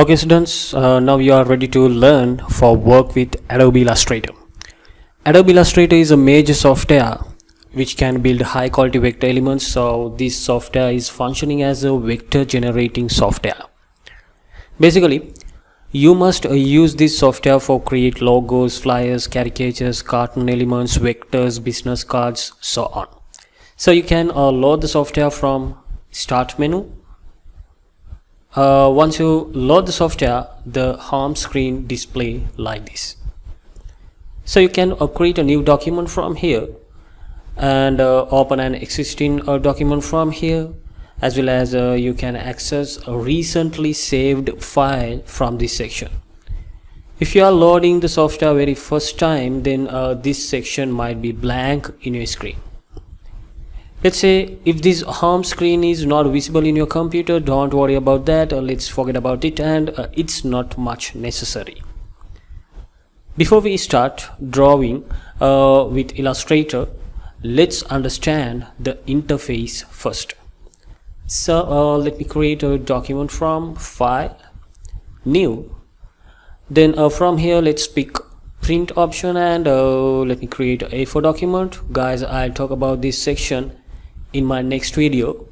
Okay students, now you are ready to learn for work with Adobe Illustrator. Adobe Illustrator is a major software which can build high quality vector elements. So this software is functioning as a vector generating software. Basically, you must use this software for create logos, flyers, caricatures, cartoon elements, vectors, business cards, so on. So you can load the software from start menu. Once you load the software, the home screen display like this. So you can create a new document from here and open an existing document from here, as well as you can access a recently saved file from this section. If you are loading the software very first time, then this section might be blank in your screen. Let's say if this home screen is not visible in your computer, don't worry about that, let's forget about it, and it's not much necessary. Before we start drawing with Illustrator, let's understand the interface first. So let me create a document from File, New. Then from here let's pick Print option and let me create a A4 document. Guys, I'll talk about this section in my next video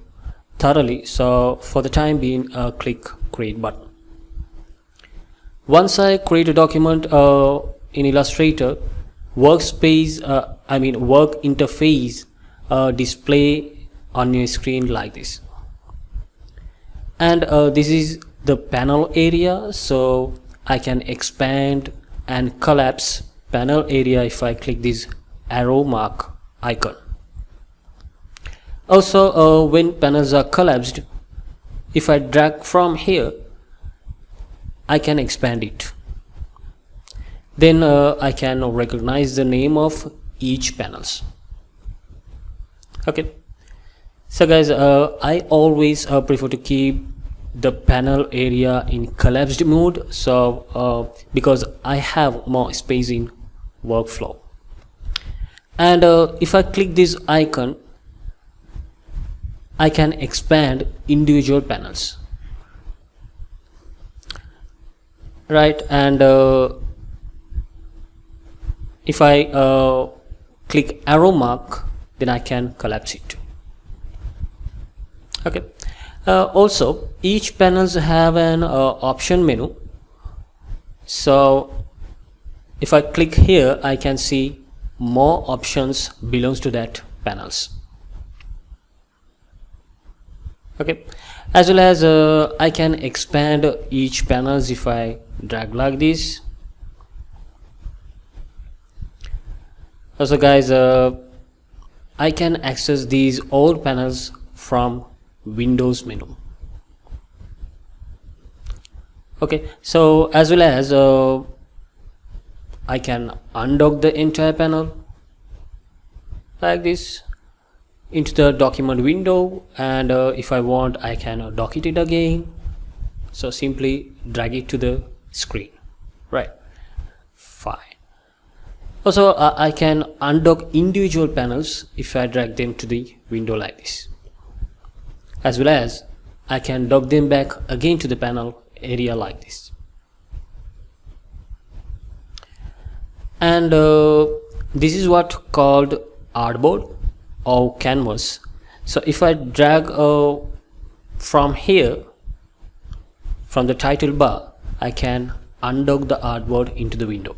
thoroughly, so for the time being click Create button. Once I create a document in Illustrator, work interface display on your screen like this, and this is the panel area, so I can expand and collapse panel area if I click this arrow mark icon. Also, when panels are collapsed, if I drag from here, I can expand it. Then I can recognize the name of each panels. Okay, so guys, I always prefer to keep the panel area in collapsed mode, so because I have more space in workflow. And if I click this icon, I can expand individual panels, right? And if I click arrow mark, then I can collapse it. Okay. Also, each panels have an option menu. So if I click here, I can see more options belongs to that panels. Okay, as well as I can expand each panels if I drag like this. Also guys, I can access these all panels from Windows menu. Okay, so as well as I can undock the entire panel like this into the document window, and if I want, I can dock it again. So simply drag it to the screen, right? Fine. Also I can undock individual panels if I drag them to the window like this, as well as I can dock them back again to the panel area like this. And this is what called artboard or canvas. So if I drag from here, from the title bar, I can undock the artboard into the window.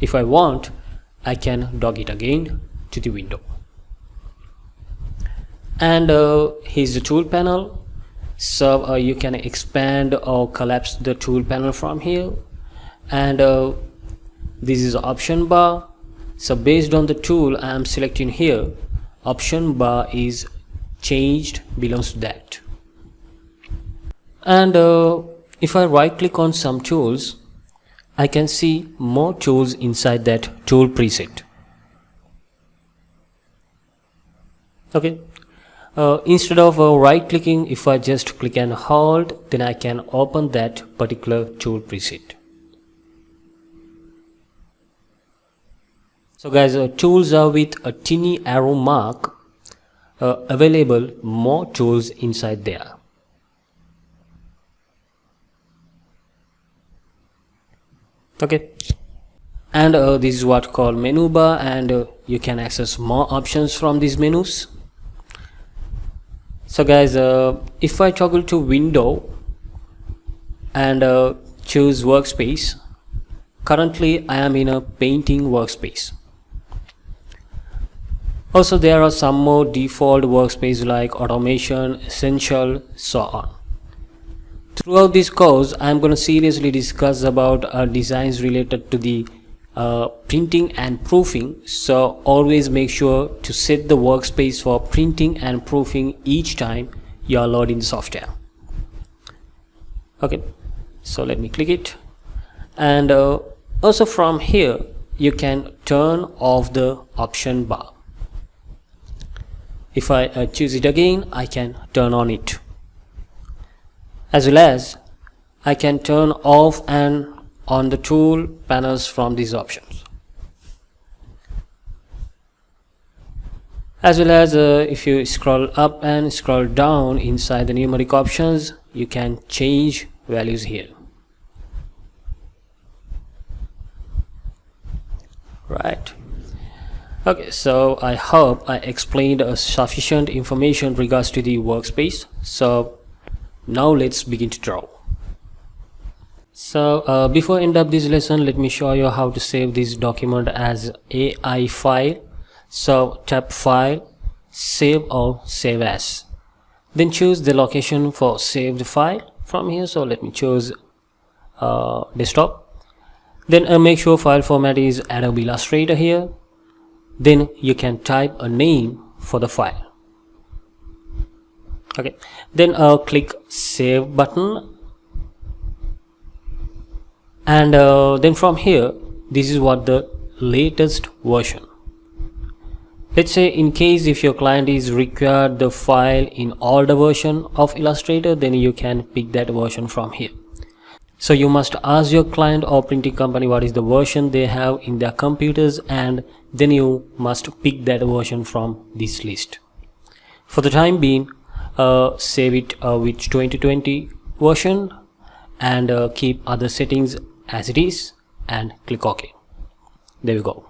If I want, I can dock it again to the window. And here's the tool panel. So you can expand or collapse the tool panel from here. And this is option bar. So based on the tool I am selecting here, option bar is changed belongs to that. And if I right click on some tools, I can see more tools inside that tool preset. Okay, instead of right clicking, if I just click and hold, then I can open that particular tool preset. So guys, tools are with a tiny arrow mark available, more tools inside there. Okay, and this is what called menu bar, and you can access more options from these menus. So guys, if I toggle to window and choose workspace, currently I am in a painting workspace. Also there are some more default workspace like automation, essential, so on. Throughout this course I am going to seriously discuss about designs related to the printing and proofing, so always make sure to set the workspace for printing and proofing each time you are loading the software. Okay, so let me click it, and also from here you can turn off the option bar. If I choose it again, I can turn on it, as well as I can turn off and on the tool panels from these options, as well as if you scroll up and scroll down inside the numeric options, you can change values here. Right. Okay, so I hope I explained sufficient information regards to the workspace. So now let's begin to draw. So before end up this lesson, let me show you how to save this document as AI file. So tap File, Save or Save As, then choose the location for saved file from here. So let me choose desktop, then make sure file format is Adobe Illustrator here. Then you can type a name for the file. Okay, then click Save button, and then from here this is what the latest version. Let's say in case if your client is required the file in older version of Illustrator, then you can pick that version from here. So you must ask your client or printing company what is the version they have in their computers, and then you must pick that version from this list. For the time being, save it with 2020 version, and keep other settings as it is, and click OK. There we go.